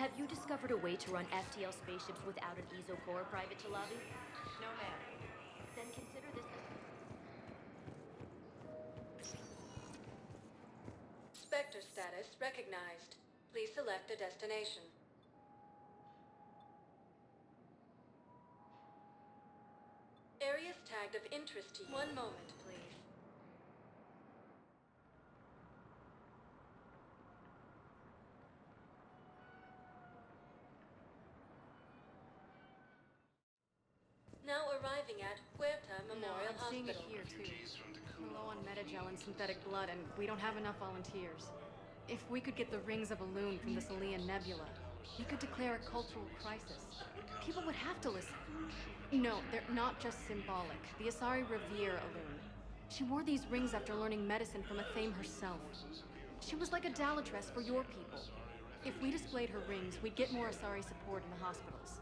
Have you discovered a way to run FTL spaceships without an ESO core, Private Chalabi? No, ma'am. Then consider this... Spectre status recognized. Please select a destination. Areas tagged of interest to you. One moment, please. Now arriving at Huerta Memorial I'm seeing it Hospital. here, too. We're low on metagel and synthetic blood, and we don't have enough volunteers. If we could get the rings of Elune from the Salian Nebula, we could declare a cultural crisis. People would have to listen. No, they're not just symbolic. The Asari revere Elune. She wore these rings after learning medicine from Athame herself. She was like a Dalatress for your people. If we displayed her rings, we'd get more Asari support in the hospitals.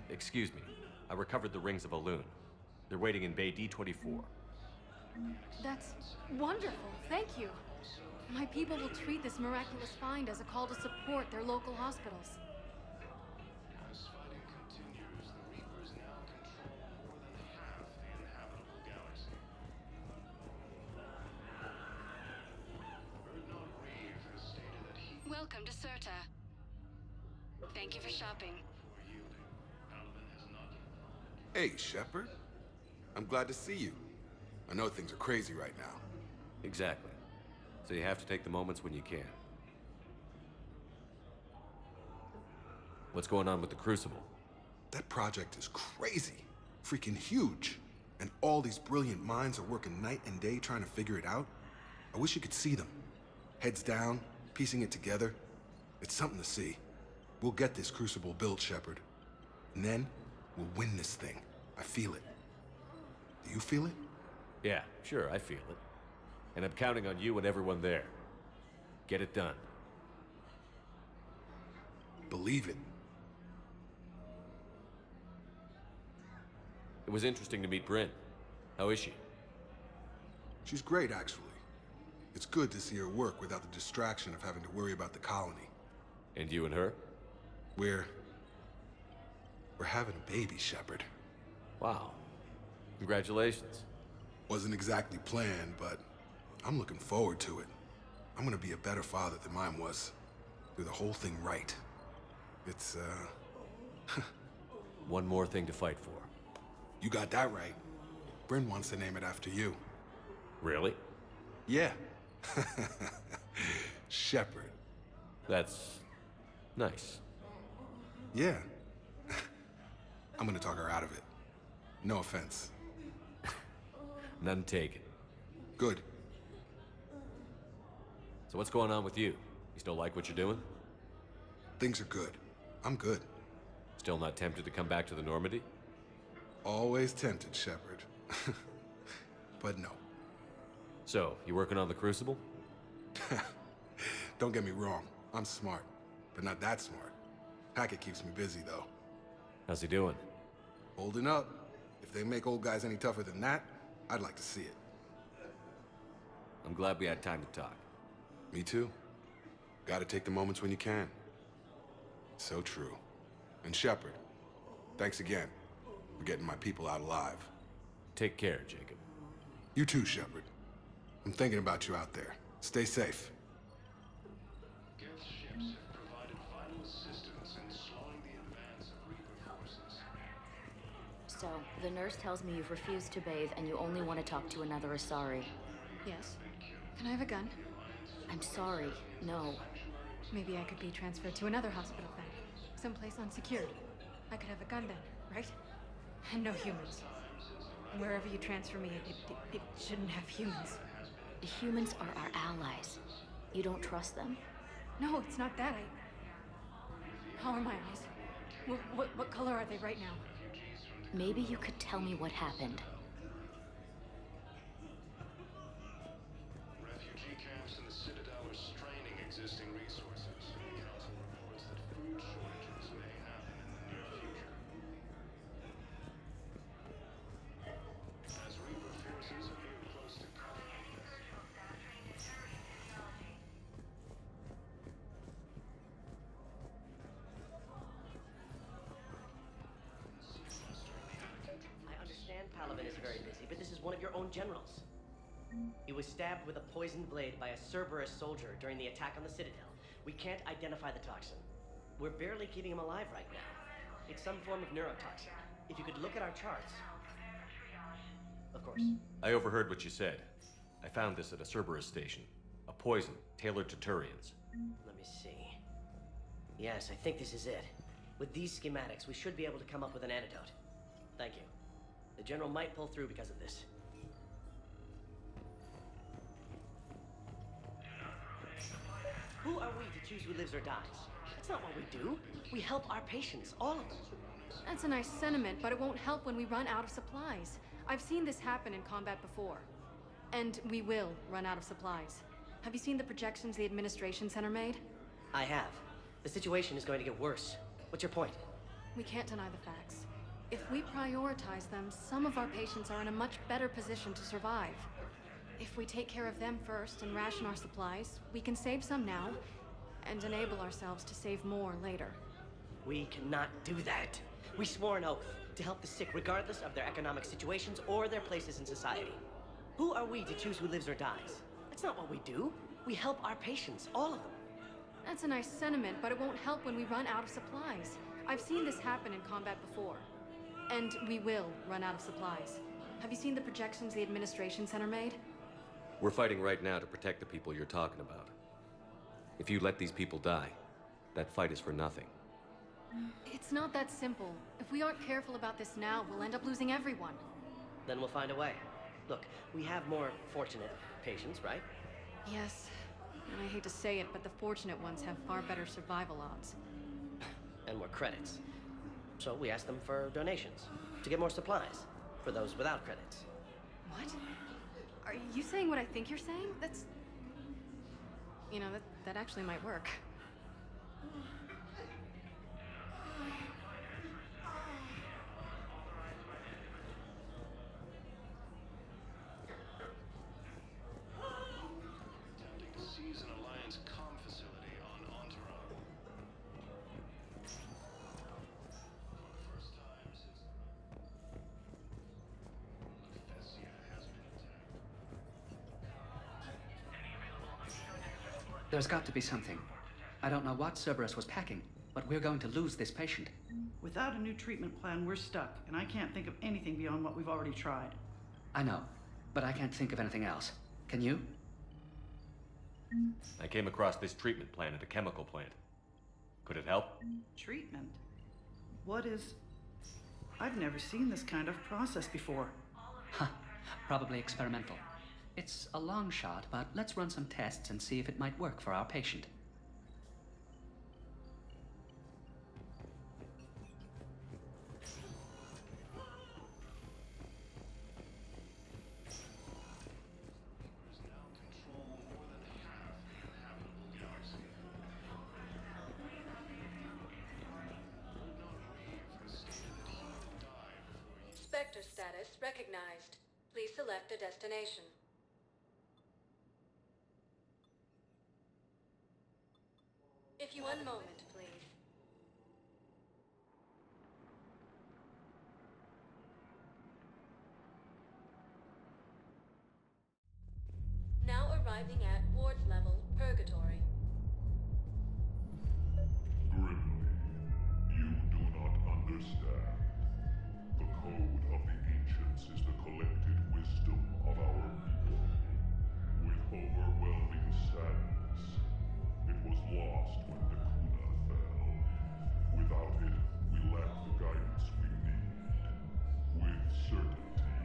Excuse me. I recovered the rings of Elune. They're waiting in Bay D-24. That's wonderful. Thank you. My people will treat this miraculous find as a call to support their local hospitals. As fighting continues, the Reapers now control more than half the inhabitable galaxy. Erdnot Reeve has stated that he Welcome to Serta. Thank you for shopping. before yielding. Paladin has not yet found it. Hey, Shepard. I'm glad to see you. I know things are crazy right now. Exactly. So you have to take the moments when you can. What's going on with the Crucible? That project is crazy. Freaking huge. And all these brilliant minds are working night and day trying to figure it out. I wish you could see them. Heads down, piecing it together. It's something to see. We'll get this Crucible built, Shepard. And then, we'll win this thing. I feel it. Do you feel it? Yeah, sure, I feel it. And I'm counting on you and everyone there. Get it done. Believe it. It was interesting to meet Bryn. How is she? She's great, actually. It's good to see her work without the distraction of having to worry about the colony. And you and her? We're having a baby, Shepard. Wow. Congratulations. Wasn't exactly planned, but I'm looking forward to it. I'm gonna be a better father than mine was. Do the whole thing right. It's, One more thing to fight for. You got that right. Bryn wants to name it after you. Really? Yeah. Shepard. That's... nice. Yeah. I'm gonna talk her out of it. No offense. None taken. Good. So what's going on with you? You still like what you're doing? Things are good. I'm good. Still not tempted to come back to the Normandy? Always tempted, Shepard. But no. So, you working on the Crucible? Don't get me wrong. I'm smart. But not that smart. Hackett keeps me busy, though. How's he doing? Holding up. If they make old guys any tougher than that, I'd like to see it. I'm glad we had time to talk. Me too. Gotta take the moments when you can. So true. And Shepard, thanks again for getting my people out alive. Take care, Jacob. You too, Shepard. I'm thinking about you out there. Stay safe. Geth's ships have provided vital assistance in slowing the advance of Reaper forces. So, the nurse tells me you've refused to bathe and you only want to talk to another Asari. Yes. Can I have a gun? I'm sorry, no. Maybe I could be transferred to another hospital then. Someplace unsecured. I could have a gun then, right? And no humans. Wherever you transfer me, it shouldn't have humans. The humans are our allies. You don't trust them? No, it's not that. How are my eyes? What color are they right now? Maybe you could tell me what happened. Refugee camps in the Citadel are straining existing resources. The Council reports that food shortages may happen in the near future. As Reaper forces appear close to cutting is one of your own generals. He was stabbed with a poisoned blade by a Cerberus soldier during the attack on the Citadel. We can't identify the toxin. We're barely keeping him alive right now. It's some form of neurotoxin. If you could look at our charts. Of course. I overheard what you said. I found this at a Cerberus station. A poison tailored to Turians. Let me see. Yes, I think this is it. With these schematics, we should be able to come up with an antidote. Thank you. The General might pull through because of this. Who are we to choose who lives or dies? That's not what we do. We help our patients, all of them. That's a nice sentiment, but it won't help when we run out of supplies. I've seen this happen in combat before. And we will run out of supplies. Have you seen the projections the Administration Center made? I have. The situation is going to get worse. What's your point? We can't deny the facts. If we prioritize them, some of our patients are in a much better position to survive. If we take care of them first and ration our supplies, we can save some now and enable ourselves to save more later. We cannot do that. We swore an oath to help the sick regardless of their economic situations or their places in society. Who are we to choose who lives or dies? That's not what we do. We help our patients, all of them. That's a nice sentiment, but it won't help when we run out of supplies. I've seen this happen in combat before. And we will run out of supplies. Have you seen the projections the Administration Center made? We're fighting right now to protect the people you're talking about. If you let these people die, that fight is for nothing. It's not that simple. If we aren't careful about this now, we'll end up losing everyone. Then we'll find a way. Look, we have more fortunate patients, right? Yes. And I hate to say it, but the fortunate ones have far better survival odds. And more credits. So we asked them for donations to get more supplies for those without credits. What? Are you saying what I think you're saying? That's... You know, that actually might work. Attempting to seize an Alliance comm facility on Entourage. For the first time since Lefesia has been attacked. There's got to be something. I don't know what Cerberus was packing, but we're going to lose this patient. Without a new treatment plan, we're stuck, and I can't think of anything beyond what we've already tried. I know, but I can't think of anything else. Can you? I came across this treatment plan at a chemical plant. Could it help? Treatment? What is... I've never seen this kind of process before. Huh. Probably experimental. It's a long shot, but let's run some tests and see if it might work for our patient. Is now control more than half the habitable galaxy. Unknown Reeve has stated that he will die before he... Spectre status recognized. Please select a destination. If you 1 moment, please. Now arriving at Ward's level, Purgatory. Grimly, you do not understand. The code of the ancients is the collected wisdom of our people. With overwhelming sadness, it was lost when Dakuna fell. Without it, we lack the guidance we need. With certainty,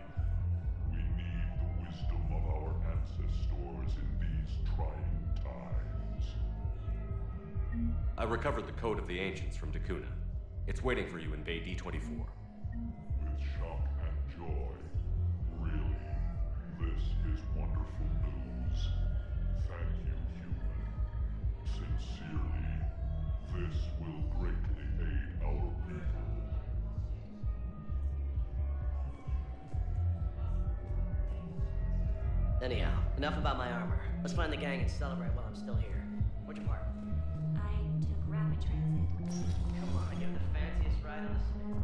we need the wisdom of our ancestors in these trying times. I recovered the code of the ancients from Dakuna. It's waiting for you in Bay D-24. With shock and joy, really, this is wonderful news. Thank you, human. Sincerely, this will greatly aid our people. Anyhow, enough about my armor. Let's find the gang and celebrate while I'm still here. Where'd you park? I took rapid transit. Come on, give it the fanciest ride on the city.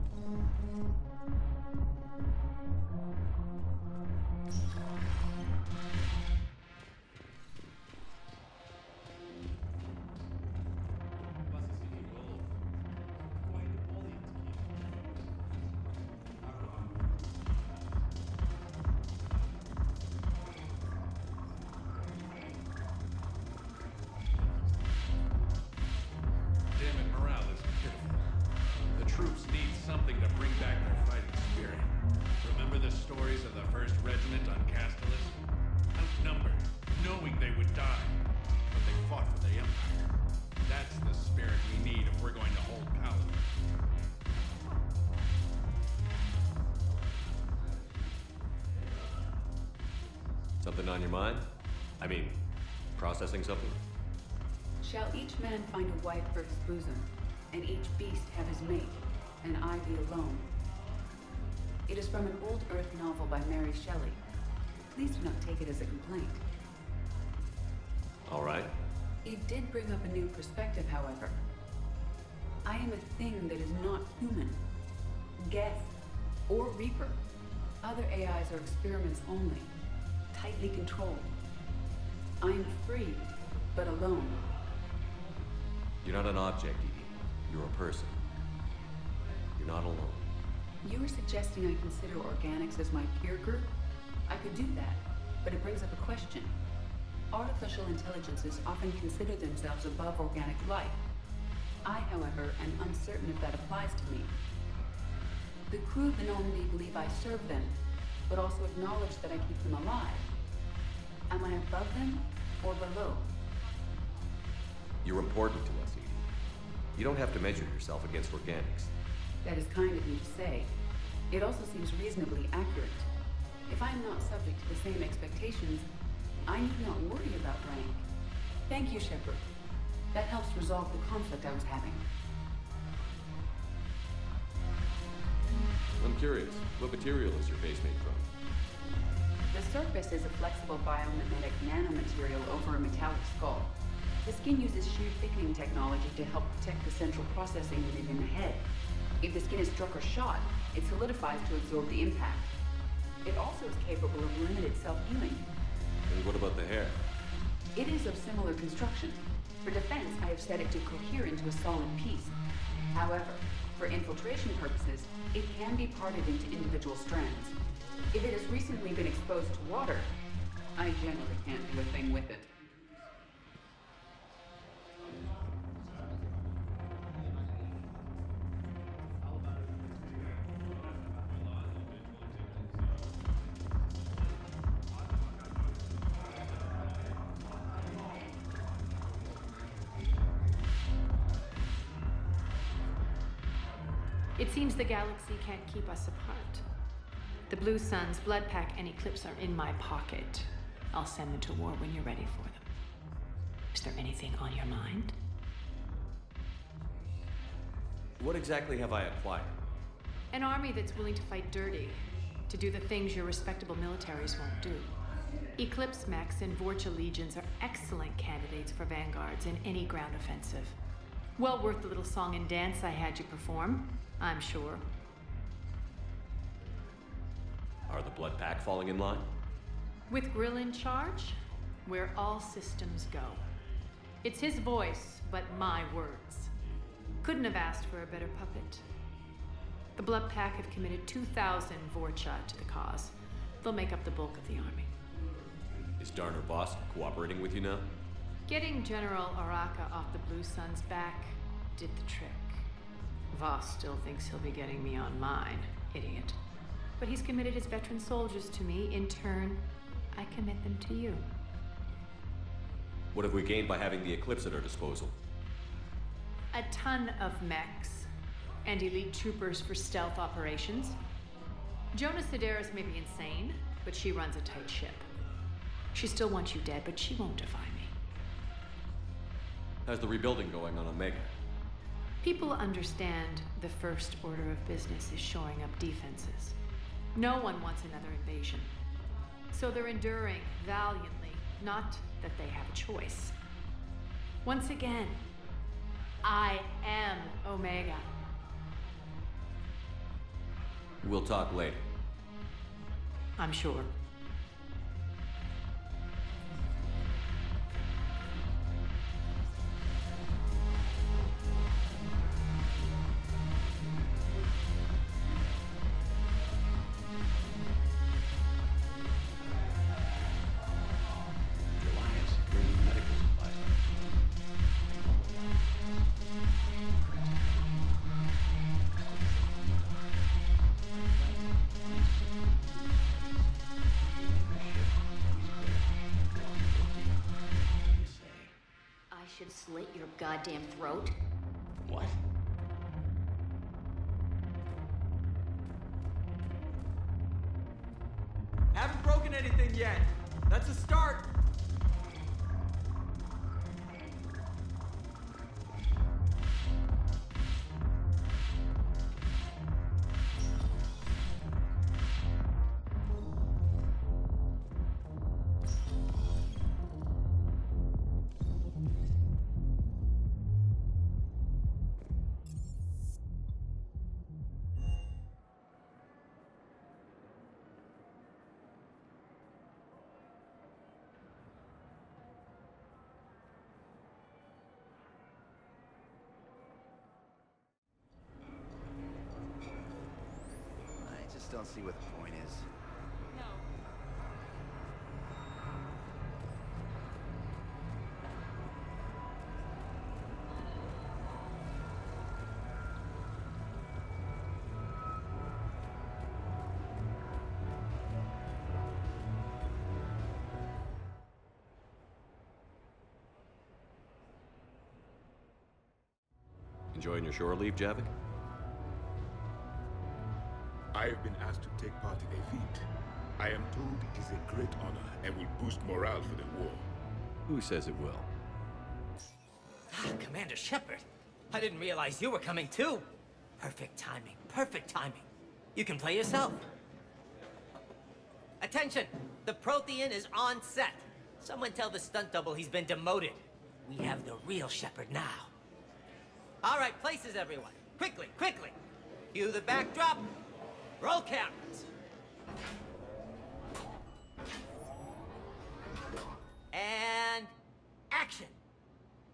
knowing they would die. But they fought for the Empire. That's the spirit we need if we're going to hold Paladin. Something on your mind? I mean, processing something? Shall each man find a wife for his bosom, and each beast have his mate, and I be alone? It is from an old Earth novel by Mary Shelley. Please do not take it as a complaint. All right. It did bring up a new perspective, however. I am a thing that is not human. Geth, or Reaper. Other AIs are experiments only, tightly controlled. I am free, but alone. You're not an object, Edie. You're a person. You're not alone. You are suggesting I consider organics as my peer group? I could do that, but it brings up a question. Artificial intelligences often consider themselves above organic life. I, however, am uncertain if that applies to me. The crew of the Normandy believe I serve them, but also acknowledge that I keep them alive. Am I above them or below? You're important to us, Edie. You don't have to measure yourself against organics. That is kind of you to say. It also seems reasonably accurate. If I am not subject to the same expectations, I need not worry about rank. Thank you, Shepard. That helps resolve the conflict I was having. I'm curious, what material is your base made from? The surface is a flexible biomimetic nanomaterial over a metallic skull. The skin uses shear thickening technology to help protect the central processing unit in the head. If the skin is struck or shot, it solidifies to absorb the impact. It also is capable of limited self-healing. And what about the hair? It is of similar construction. For defense, I have set it to cohere into a solid piece. However, for infiltration purposes, it can be parted into individual strands. If it has recently been exposed to water, I generally can't do a thing with it. It seems the galaxy can't keep us apart. The Blue Suns, Blood Pack, and Eclipse are in my pocket. I'll send them to war when you're ready for them. Is there anything on your mind? What exactly have I acquired? An army that's willing to fight dirty, to do the things your respectable militaries won't do. Eclipse mechs and Vorcha legions are excellent candidates for vanguards in any ground offensive. Well worth the little song and dance I had you perform, I'm sure. Are the Blood Pack falling in line? With Grill in charge, where all systems go. It's his voice, but my words. Couldn't have asked for a better puppet. The Blood Pack have committed 2,000 Vorcha to the cause. They'll make up the bulk of the army. Is Darner Voss cooperating with you now? Getting General Araka off the Blue Suns' back did the trick. Voss still thinks he'll be getting me on mine, idiot. But he's committed his veteran soldiers to me. In turn, I commit them to you. What have we gained by having the Eclipse at our disposal? A ton of mechs and elite troopers for stealth operations. Jonas Sedaris may be insane, but she runs a tight ship. She still wants you dead, but she won't defy me. How's the rebuilding going on Omega? People understand the first order of business is shoring up defenses. No one wants another invasion. So they're enduring valiantly, not that they have a choice. Once again, I am Omega. We'll talk later. I'm sure. should slit your goddamn throat? What? Haven't broken anything yet. That's a start. I just don't see what the point is. Enjoying your shore leave, Javik? I have been asked to take part in a feat. I am told it is a great honor and will boost morale for the war. Who says it will? Commander Shepard, I didn't realize you were coming too. Perfect timing, perfect timing. You can play yourself. Attention, the Prothean is on set. Someone tell the stunt double he's been demoted. We have the real Shepard now. All right, places everyone. Quickly, quickly. Cue the backdrop. Roll cameras. And action.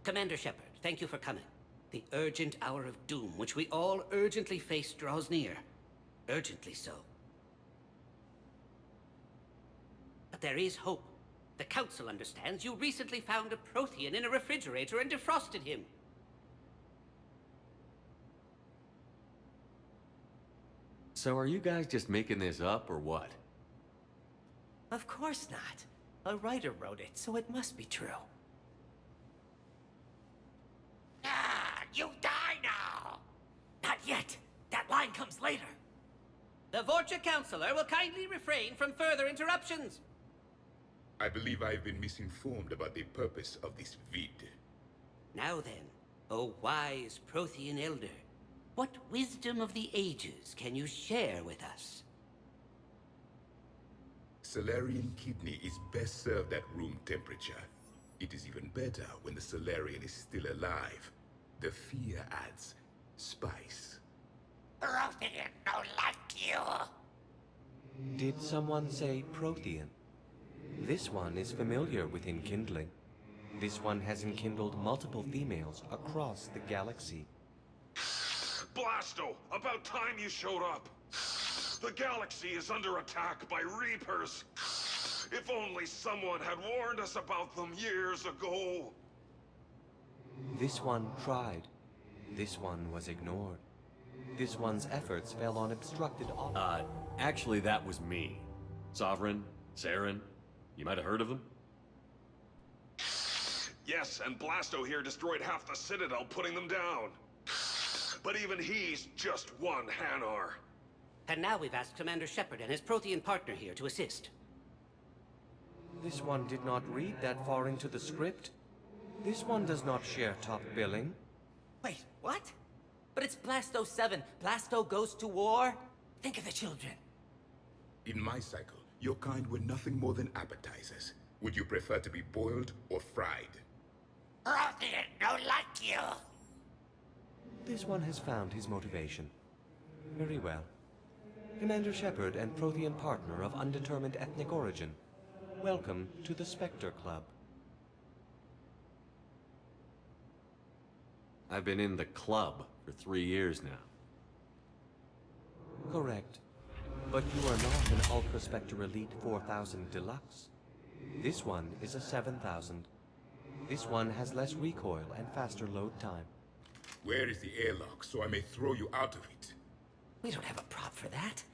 Commander Shepard, thank you for coming. The urgent hour of doom, which we all urgently face, draws near. Urgently so. But there is hope. The Council understands you recently found a Prothean in a refrigerator and defrosted him. So are you guys just making this up, or what? Of course not. A writer wrote it, so it must be true. Ah, you die now! Not yet. That line comes later. The Vorcha Counselor will kindly refrain from further interruptions. I believe I have been misinformed about the purpose of this vid. Now then, O wise Prothean Elder, what wisdom of the ages can you share with us? Salarian kidney is best served at room temperature. It is even better when the Salarian is still alive. The fear adds spice. Prothean don't like you. Did someone say Prothean? This one is familiar with enkindling. This one has enkindled multiple females across the galaxy. Blasto, about time you showed up. The galaxy is under attack by Reapers. If only someone had warned us about them years ago. This one tried. This one was ignored. This one's efforts fell on obstructed Actually, that was me. Sovereign, Saren, you might have heard of them? Yes, and Blasto here destroyed half the Citadel, putting them down. But even he's just one Hanar. And now we've asked Commander Shepard and his Prothean partner here to assist. This one did not read that far into the script. This one does not share top billing. Wait, what? But it's Blasto 7. Blasto goes to war? Think of the children. In my cycle, your kind were nothing more than appetizers. Would you prefer to be boiled or fried? Prothean don't like you. This one has found his motivation. Very well. Commander Shepard and Prothean partner of undetermined ethnic origin. Welcome to the Spectre Club. I've been in the club for 3 years now. Correct. But you are not an Ultra Spectre Elite 4000 Deluxe. This one is a 7000. This one has less recoil and faster load time. Where is the airlock so I may throw you out of it? We don't have a prop for that.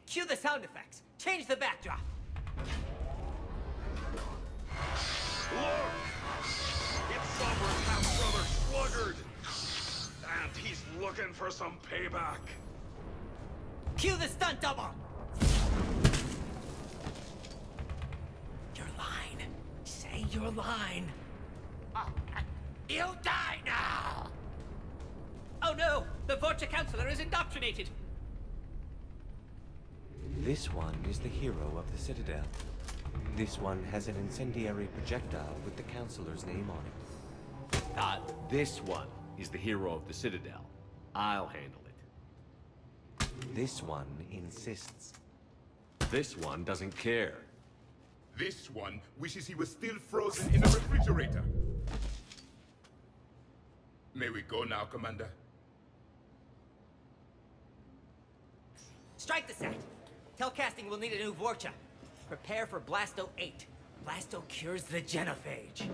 Cue the sound effects. Change the backdrop. Look! It's Sovereign for some payback. Cue the stunt double! Your line. Say your line. You'll die now! Oh no! The Vorcha Counselor is indoctrinated! This one is the hero of the Citadel. This one has an incendiary projectile with the Counselor's name on it. This one is the hero of the Citadel. I'll handle it. This one insists. This one doesn't care. This one wishes he was still frozen in a refrigerator. May we go now, Commander? Strike the set! Telcasting will need a new Vorcha. Prepare for Blasto 8. Blasto cures the genophage.